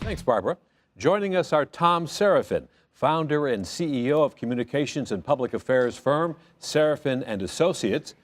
Thanks, Barbara. Joining us are Tom Serafin, founder and CEO of communications and public affairs firm Serafin and Associates,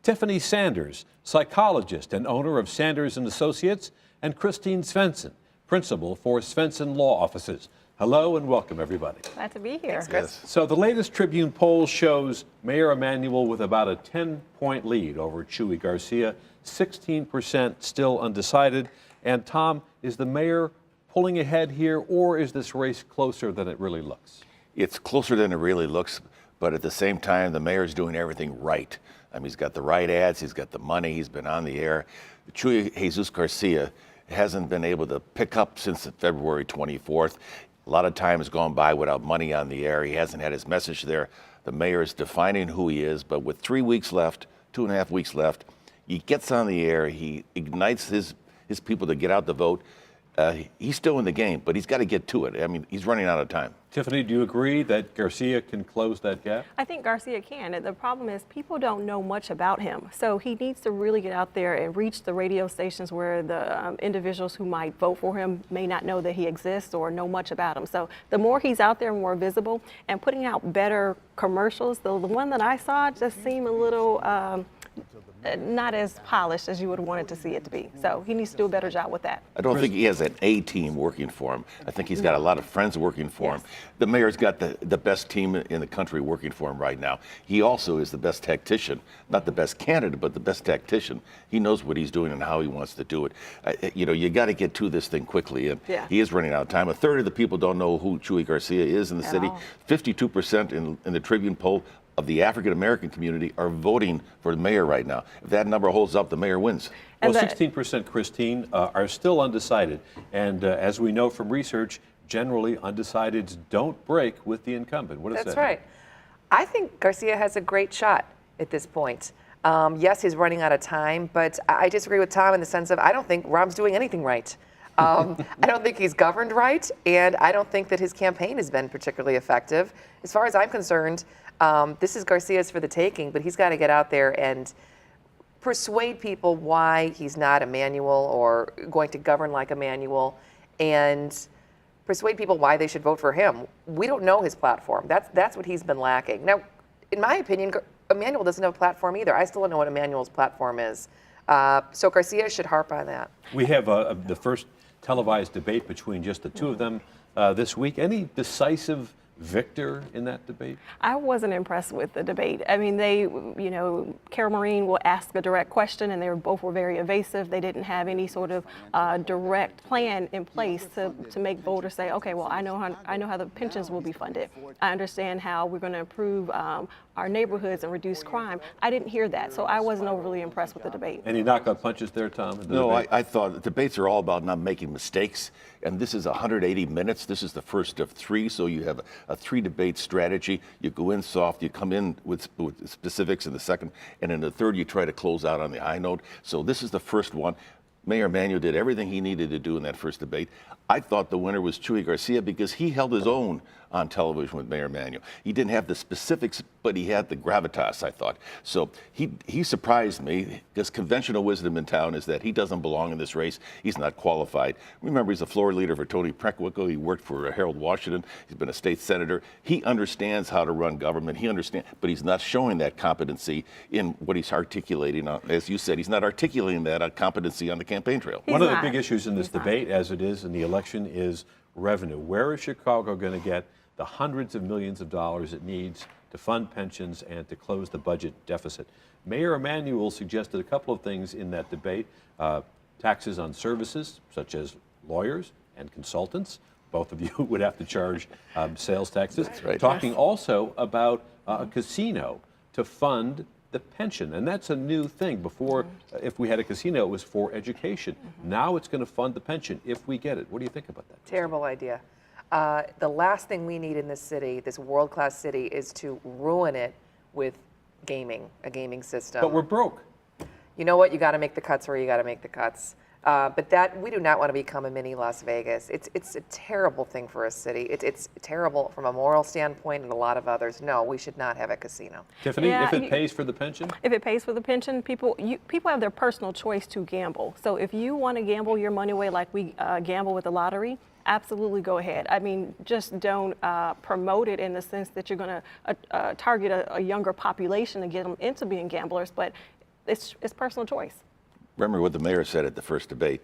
Tiffany Sanders, psychologist and owner of Sanders and Associates, and Christine Svensson, principal for Svensson Law Offices. Hello and welcome, everybody. Glad to be here. Thanks, Chris. So the latest Tribune poll shows Mayor Emanuel with about a 10-point lead over Chuy Garcia, 16% still undecided. And Tom, is the mayor pulling ahead here, or is this race closer than it really looks? It's closer than it really looks, but at the same time, the mayor's doing everything right. I mean, he's got the right ads, he's got the money, he's been on the air. Chuy Jesus Garcia hasn't been able to pick up since February 24th. A lot of time has gone by without money on the air. He hasn't had his message there. The mayor is defining who he is, but with 3 weeks left, 2.5 weeks left, he gets on the air, he ignites his people to get out the vote. He's still in the game, but he's got to get to it. I mean, he's running out of time. Tiffany, do you agree that Garcia can close that gap? I think Garcia can. And the problem is people don't know much about him. So he needs to really get out there and reach the radio stations where the individuals who might vote for him may not know that he exists or know much about him. So the more he's out there, more visible, and putting out better commercials. The one that I saw just seemed a little not as polished as you would want it to see it to be. So he needs to do a better job with that. I don't think he has an A team working for him. I think he's got a lot of friends working for him. The mayor's got the best team in the country working for him right now. He also is the best tactician, not the best candidate, but the best tactician. He knows what he's doing and how he wants to do it. You got to get to this thing quickly, and he is running out of time. A third of the people don't know who Chuy Garcia is in the city. 52% in the Tribune poll of the African-American community are voting for the mayor right now. If that number holds up, the mayor wins. Well, 16%, Christine, are still undecided. And as we know from research, generally undecideds don't break with the incumbent. What does that mean? That's right. I think Garcia has a great shot at this point. Yes, he's running out of time, but I disagree with Tom in the sense of I don't think Rahm's doing anything right. I don't think he's governed right, and I don't think that his campaign has been particularly effective. As far as I'm concerned, this is Garcia's for the taking, but he's got to get out there and persuade people why he's not Emanuel or going to govern like Emanuel, and persuade people why they should vote for him. We don't know his platform. That's what he's been lacking. Now, in my opinion, Emanuel doesn't have a platform either. I still don't know what Emanuel's platform is. So Garcia should harp on that. We have the first televised debate between just the two of them this week. Any decisive victor in that debate? I wasn't impressed with the debate. I mean, Carol Maureen will ask a direct question, and they both were very evasive. They didn't have any sort of direct plan in place to make voters say, okay, well, I know how the pensions will be funded. I understand how we're going to improve our neighborhoods and reduce crime. I didn't hear that, so I wasn't overly impressed with the debate. Any knockout punches there, Tom? No, I thought the debates are all about not making mistakes, and this is 180 minutes. This is the first of three, so you have a three-debate strategy. You go in soft, you come in with specifics in the second, and in the third you try to close out on the high note. So this is the first one. Mayor Emanuel did everything he needed to do in that first debate. I thought the winner was Chuy Garcia because he held his own on television with Mayor Emanuel. He didn't have the specifics, but he had the gravitas, I thought. So he surprised me, because conventional wisdom in town is that he doesn't belong in this race. He's not qualified. Remember, he's a floor leader for Tony Preckwinkle. He worked for Harold Washington. He's been a state senator. He understands how to run government. He understands, but he's not showing that competency in what he's articulating. As you said, he's not articulating that competency on the campaign trail. One of the big issues in this debate, as it is in the election, is revenue. Where is Chicago going to get the hundreds of millions of dollars it needs to fund pensions and to close the budget deficit? Mayor Emanuel suggested a couple of things in that debate. Taxes on services, such as lawyers and consultants. Both of you would have to charge sales taxes. That's right. Talking also about a casino to fund the pension, and that's a new thing. Before, if we had a casino, it was for education. Now it's going to fund the pension if we get it. What do you think about that? Terrible idea. The last thing we need in this city, this world-class city, is to ruin it with gaming, a gaming system. But we're broke. You know what? You got to make the cuts where you got to make the cuts. But that we do not want to become a mini Las Vegas. It's a terrible thing for a city. It's terrible from a moral standpoint and a lot of others. No, we should not have a casino. Tiffany, Yeah, if it pays for the pension? If it pays for the pension, people have their personal choice to gamble. So if you want to gamble your money away like we gamble with the lottery, absolutely go ahead. I mean, just don't promote it in the sense that you're going to target a younger population to get them into being gamblers, but it's personal choice. Remember what the mayor said at the first debate.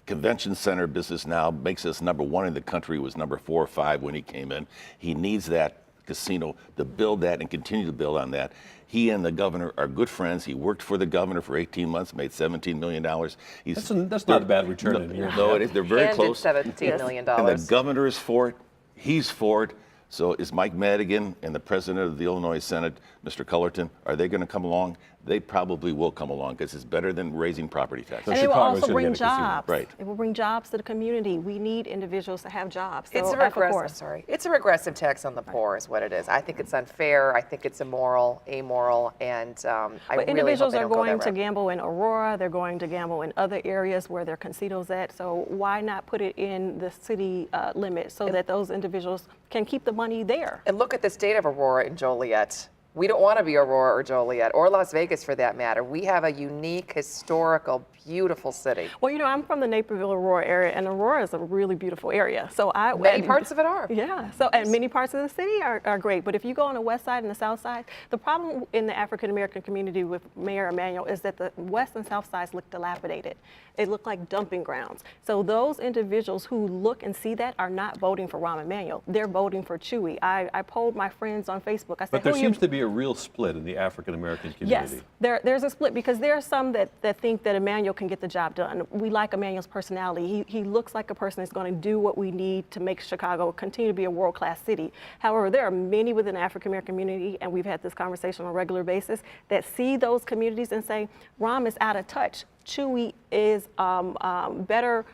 Convention center business now makes us #1 in the country, was #4 or 5 when he came in. He needs that casino to build that and continue to build on that. He and the governor are good friends. He worked for the governor for 18 months, made $17 million. That's not a bad return in a year. No, it is. They're very And close. it's $17 million. And the governor is for it. He's for it. So is Mike Madigan and the president of the Illinois Senate, Mr. Cullerton, are they going to come along? They probably will come along because it's better than raising property taxes. And it will Chicago's also gonna bring get a casino. jobs. Right. It will bring jobs to the community. We need individuals to have jobs. So, It's a of regressive. course. Sorry, it's a regressive tax on the poor, is what it is. I think it's unfair. I think it's immoral, amoral, and I But really hope individuals they are don't go going that to route. gamble in Aurora. They're going to gamble in other areas where there are casinos at. So why not put it in the city limit so that those individuals can keep the money there? And look at the state of Aurora and Joliet. We don't want to be Aurora or Joliet or Las Vegas for that matter. We have a unique, historical, beautiful city. Well, you know, I'm from the Naperville, Aurora area, and Aurora is a really beautiful area. So Many parts of it are. Yeah. So, and many parts of the city are great. But if you go on the west side and the south side, the problem in the African American community with Mayor Emanuel is that the west and south sides look dilapidated. They look like dumping grounds. So those individuals who look and see that are not voting for Rahm Emanuel. They're voting for Chewy. I polled my friends on Facebook. I said, But there who seems you to be a real split in the African American community. Yes, there's a split because there are some that think that Emanuel can get the job done. We like Emanuel's personality. He looks like a person that's going to do what we need to make Chicago continue to be a world-class city. However, there are many within the African American community, and we've had this conversation on a regular basis, that see those communities and say, Rahm is out of touch. Chewy is a better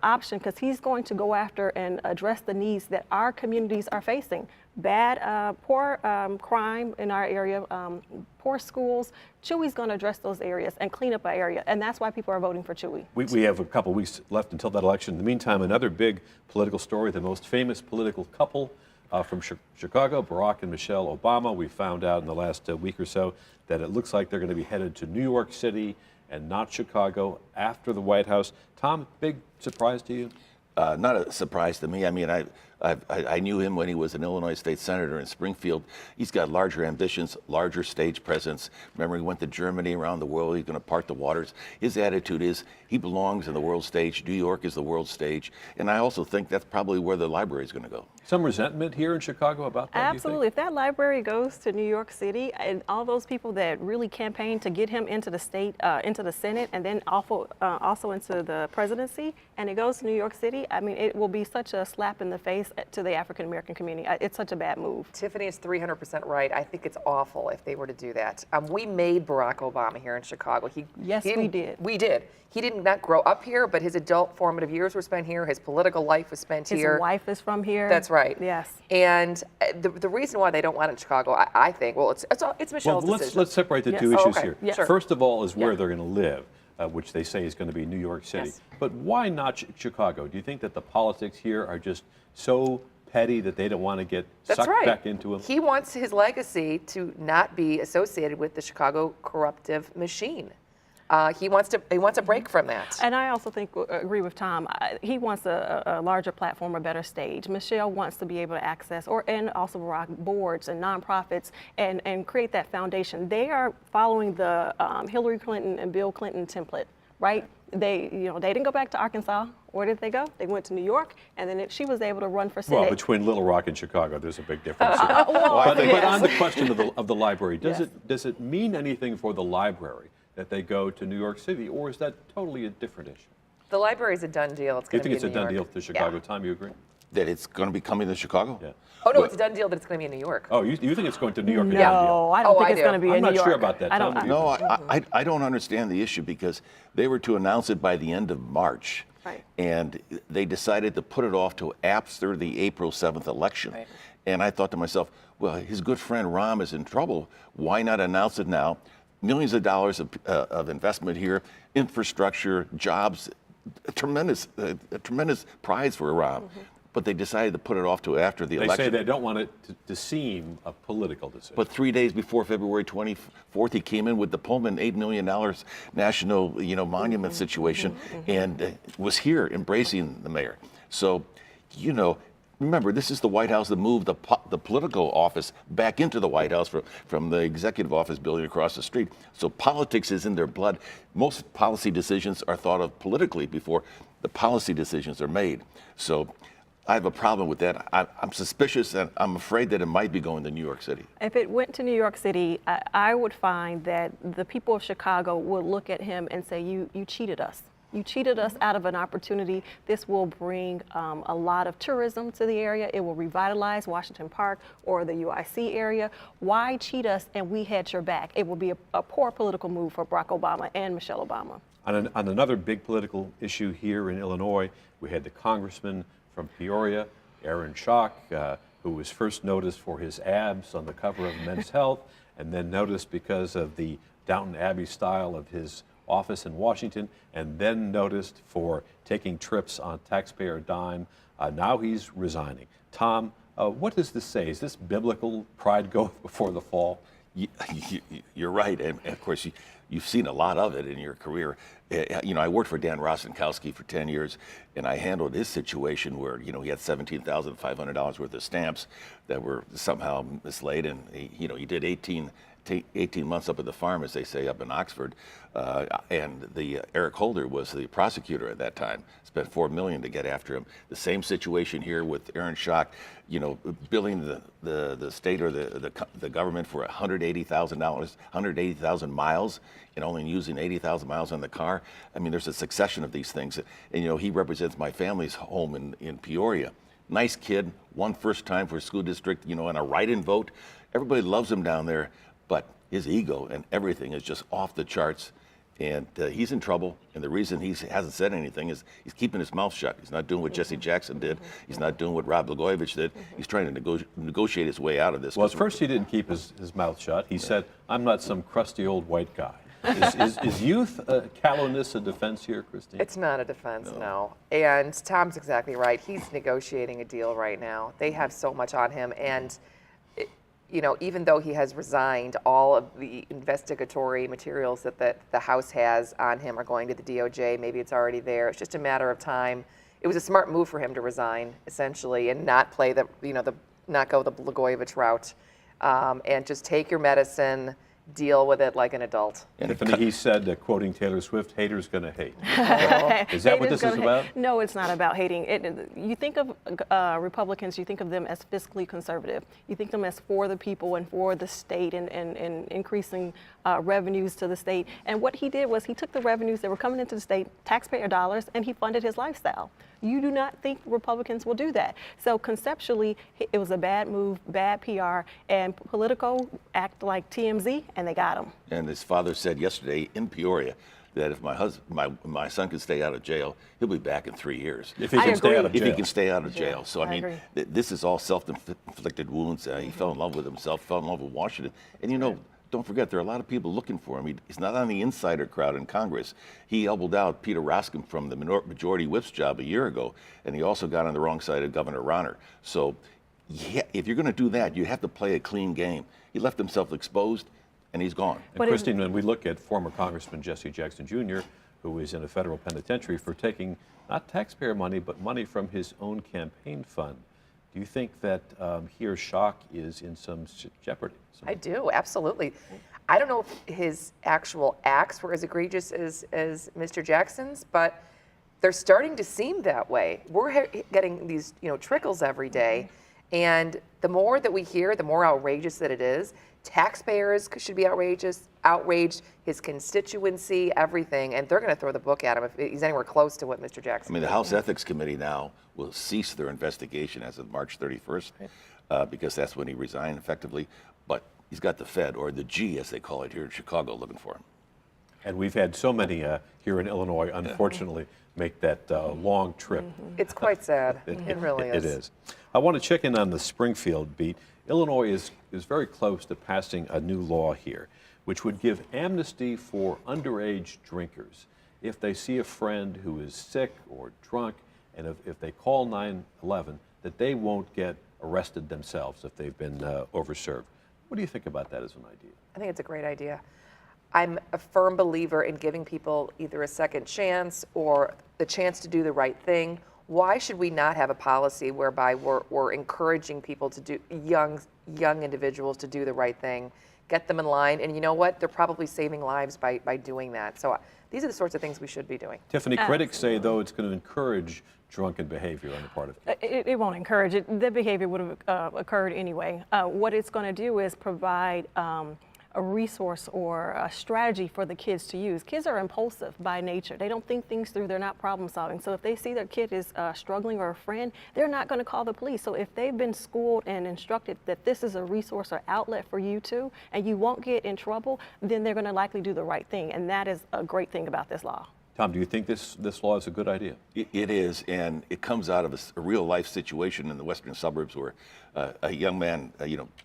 option because he's going to go after and address the needs that our communities are facing. Poor crime in our area, poor schools. Chewy's going to address those areas and clean up our area, and that's why people are voting for Chewy. We have a couple weeks left until that election. In the meantime, another big political story, the most famous political couple from Chicago, Barack and Michelle Obama. We found out in the last week or so that it looks like they're going to be headed to New York City and not Chicago after the White House. Tom, big surprise to you? Not a surprise to me. I mean, I knew him when he was an Illinois state senator in Springfield. He's got larger ambitions, larger stage presence. Remember, he went to Germany, around the world. He's going to part the waters. His attitude is he belongs in the world stage. New York is the world stage. And I also think that's probably where the library is going to go. Some resentment here in Chicago about that, Absolutely. If that library goes to New York City, and all those people that really campaigned to get him into the state, into the Senate, and then also into the presidency, and it goes to New York City, I mean, it will be such a slap in the face to the African American community. It's such a bad move. Tiffany is 300% right. I think it's awful if they were to do that. We made Barack Obama here in Chicago. Yes, we did. We did. He did not grow up here, but his adult formative years were spent here. His political life was spent here. His wife is from here. That's right. Yes. And the reason why they don't want it in Chicago, I think, well, it's Michelle's Well, decision. let's separate the Yes. two Oh, issues okay. here. Yeah. Sure. First of all is where Yeah. they're going to live, which they say is going to be New York City. Yes. But why not Chicago? Do you think that the politics here are just so petty that they don't want to get That's sucked right. back into them? He wants his legacy to not be associated with the Chicago corruptive machine. He wants a break from that. And I also agree with Tom. He wants a larger platform, a better stage. Michelle wants to be able to access, and also Barack, boards and nonprofits, and create that foundation. They are following the Hillary Clinton and Bill Clinton template, right? They didn't go back to Arkansas. Where did they go? They went to New York, and then she was able to run for Senate. Well, between Little Rock and Chicago, there's a big difference. Well, But on the question of the library, Yes. does it mean anything for the library that they go to New York City, or is that totally a different issue? The library is a done deal. It's Do you going to think be it's a in New done deal York. to Chicago? Yeah. Tom, you agree? That it's going to be coming to Chicago? Yeah. Oh, no, it's a done deal that it's going to be in New York. Oh, you think it's going to New York? a done deal? No, I don't Oh, think I it's do. going to be I'm in not New York. sure about that. I don't. Tom, No, I don't understand the issue because they were to announce it by the end of March. Right. And they decided to put it off to after the April 7th election. Right. And I thought to myself, well, his good friend Rahm is in trouble. Why not announce it now? millions of dollars of investment here, infrastructure, jobs, a tremendous prize for Iran. But they decided to put it off to after the election. They say they don't want it to seem a political decision. But 3 days before February 24th, he came in with the Pullman $8 million national, monument situation, and was here embracing the mayor. So, remember, this is the White House that moved the political office back into the White House from the executive office building across the street. So politics is in their blood. Most policy decisions are thought of politically before the policy decisions are made. So I have a problem with that. I'm suspicious, and I'm afraid that it might be going to New York City. If it went to New York City, I would find that the people of Chicago would look at him and say, you cheated us. You cheated us out of an opportunity. This will bring a lot of tourism to the area. It will revitalize Washington Park or the UIC area. Why cheat us and we had your back? It will be a poor political move for Barack Obama and Michelle Obama. On another big political issue here in Illinois, we had the congressman from Peoria, Aaron Schock, who was first noticed for his abs on the cover of Men's Health, and then noticed because of the Downton Abbey style of his office in Washington, and then noticed for taking trips on taxpayer dime. Now he's resigning. Tom, what does this say? Is this biblical pride goeth before the fall? You're right, and of course you've seen a lot of it in your career. I worked for Dan Rostenkowski for 10 years, and I handled his situation where he had $17,500 worth of stamps that were somehow mislaid, and he did 18 months up at the farm, as they say, up in Oxford, and Eric Holder was the prosecutor at that time. Spent $4 million to get after him. The same situation here with Aaron Schock, billing the state or the government for $180,000, 180,000 miles, and only using 80,000 miles on the car. I mean, there's a succession of these things, and he represents my family's home in Peoria. Nice kid, won first time for a school district, and a write-in vote. Everybody loves him down there. But his ego and everything is just off the charts, and he's in trouble. And the reason he hasn't said anything is he's keeping his mouth shut. He's not doing what Jesse Jackson did. He's not doing what Rod Blagojevich did. He's trying to negotiate his way out of this. Well, at first he didn't keep his mouth shut. He said, "I'm not some crusty old white guy." Is youth callowness a defense here, Christine? It's not a defense, no. And Tom's exactly right. He's negotiating a deal right now. They have so much on him, and even though he has resigned, all of the investigatory materials that the House has on him are going to the DOJ. Maybe it's already there. It's just a matter of time. It was a smart move for him to resign, essentially, and not play not go the Blagojevich route, and just take your medicine, deal with it like an adult. Tiffany, he said, quoting Taylor Swift, haters gonna hate. Is that what this is about? No, it's not about hating. You think of Republicans, you think of them as fiscally conservative. You think of them as for the people and for the state and increasing revenues to the state. And what he did was he took the revenues that were coming into the state, taxpayer dollars, and he funded his lifestyle. You do not think Republicans will do that. So conceptually, it was a bad move, bad PR, and Politico act like TMZ, and they got him. And his father said yesterday in Peoria that if my son can stay out of jail, he'll be back in 3 years. If he can stay out of jail. If he can stay out of jail. So, I agree. This is all self-inflicted wounds. He fell in love with himself, fell in love with Washington. And, don't forget, there are a lot of people looking for him. He's not on the insider crowd in Congress. He elbowed out Peter Roskin from the majority whip's job a year ago, and he also got on the wrong side of Governor Ronner. So, if you're going to do that, you have to play a clean game. He left himself exposed, and he's gone. And Christine, when we look at former Congressman Jesse Jackson Jr., who is in a federal penitentiary for taking not taxpayer money, but money from his own campaign fund, do you think that he or Schock is in some jeopardy? I do, absolutely. I don't know if his actual acts were as egregious as Mr. Jackson's, but they're starting to seem that way. We're getting these trickles every day, and the more that we hear, the more outrageous that it is. Taxpayers should be outraged, his constituency, everything, and they're going to throw the book at him if he's anywhere close to what Mr. Jackson did. The House Ethics Committee now will cease their investigation as of March 31st, because that's when he resigned effectively. But he's got the Fed, or the G as they call it here in Chicago, looking for him. And we've had so many here in Illinois, unfortunately, make that long trip. It's quite sad. It really is. It is. I want to check in on the Springfield beat. Illinois is very close to passing a new law here, which would give amnesty for underage drinkers. If they see a friend who is sick or drunk, and if they call 911, that they won't get arrested themselves if they've been overserved. What do you think about that as an idea? I think it's a great idea. I'm a firm believer in giving people either a second chance or the chance to do the right thing. Why should we not have a policy whereby we're encouraging people to do, young individuals to do the right thing, get them in line, and you know what? They're probably saving lives by doing that. So these are the sorts of things we should be doing. Tiffany, critics say, though, it's going to encourage drunken behavior on the part of kids. It won't encourage it. The behavior would have occurred anyway. What it's going to do is provide a resource or a strategy for the kids to use. Kids are impulsive by nature. They don't think things through. They're not problem solving. So if they see their kid is struggling or a friend, they're not going to call the police. So if they've been schooled and instructed that this is a resource or outlet for you too, and you won't get in trouble, then they're going to likely do the right thing. And that is a great thing about this law. Tom, do you think this law is a good idea? It is, and it comes out of a real life situation in the western suburbs where a young man,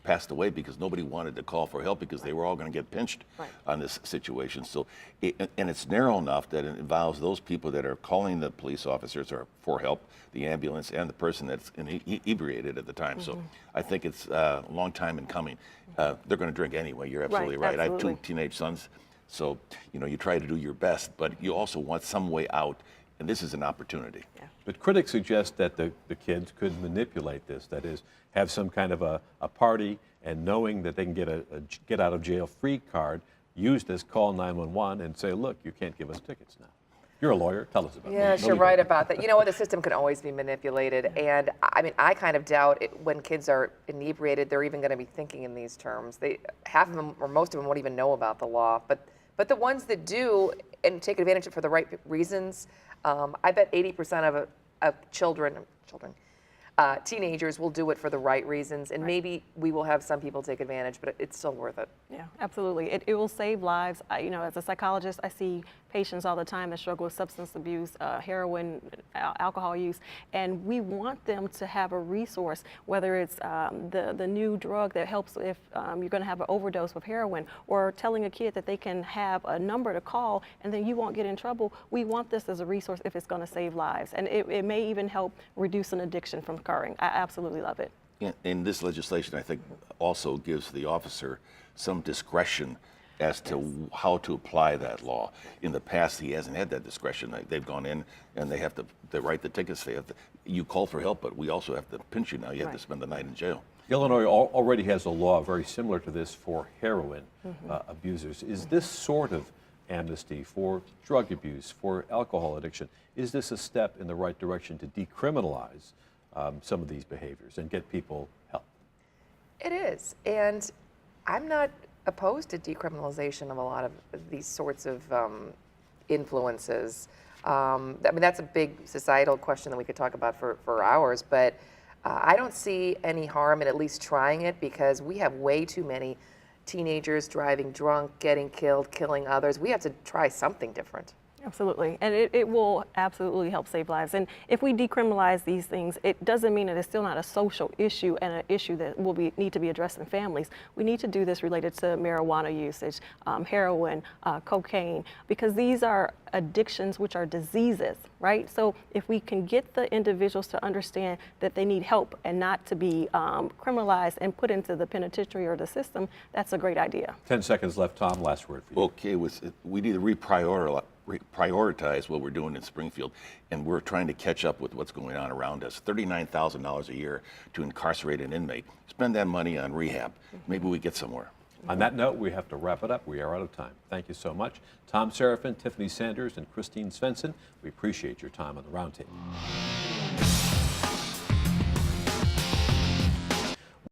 passed away because nobody wanted to call for help because they were all going to get pinched on this situation. So, and it's narrow enough that it involves those people that are calling the police officers or for help, the ambulance, and the person that's inebriated at the time. So, I think it's a long time in coming. They're going to drink anyway. You're absolutely right. I have two teenage sons. So, you try to do your best, but you also want some way out, and this is an opportunity. Yeah. But critics suggest that the kids could manipulate this, that is, have some kind of a party, and knowing that they can get a get out of jail free card, use this, call 911 and say, look, you can't give us tickets now. You're a lawyer, tell us about it. Yes, you're right about that. You know what, the system can always be manipulated, and I mean, I kind of doubt when kids are inebriated, they're even going to be thinking in these terms. Half of them, or most of them, won't even know about the law, but the ones that do and take advantage of it for the right reasons, I bet 80% of teenagers will do it for the right reasons, and maybe we will have some people take advantage, but it's still worth it. Yeah, absolutely. It will save lives. As a psychologist, I see patients all the time that struggle with substance abuse, heroin, alcohol use, and we want them to have a resource, whether it's the new drug that helps if you're going to have an overdose with heroin, or telling a kid that they can have a number to call and then you won't get in trouble. We want this as a resource if it's going to save lives, and it may even help reduce an addiction from occurring. I absolutely love it. In this legislation, I think, also gives the officer some discretion as to how to apply that law. In the past, he hasn't had that discretion. They've gone in and they have to write the tickets. You call for help, but we also have to pinch you now. You have to spend the night in jail. Illinois already has a law very similar to this for heroin abusers. Is this sort of amnesty for drug abuse, for alcohol addiction, is this a step in the right direction to decriminalize some of these behaviors and get people help? It is, and I'm not opposed to decriminalization of a lot of these sorts of influences. I mean, that's a big societal question that we could talk about for hours, but I don't see any harm in at least trying it, because we have way too many teenagers driving drunk, getting killed, killing others. We have to try something different. Absolutely, and it will absolutely help save lives. And if we decriminalize these things, it doesn't mean that it's still not a social issue and an issue that will need to be addressed in families. We need to do this related to marijuana usage, heroin, cocaine, because these are addictions which are diseases, right? So if we can get the individuals to understand that they need help and not to be criminalized and put into the penitentiary or the system, that's a great idea. 10 seconds left. Tom, last word for you. Okay, we need to prioritize what we're doing in Springfield, and we're trying to catch up with what's going on around us. $39,000 a year to incarcerate an inmate. Spend that money on rehab. Maybe we get somewhere. On that note, we have to wrap it up. We are out of time. Thank you so much. Tom Seraphin, Tiffany Sanders, and Christine Svensson, we appreciate your time on the Roundtable.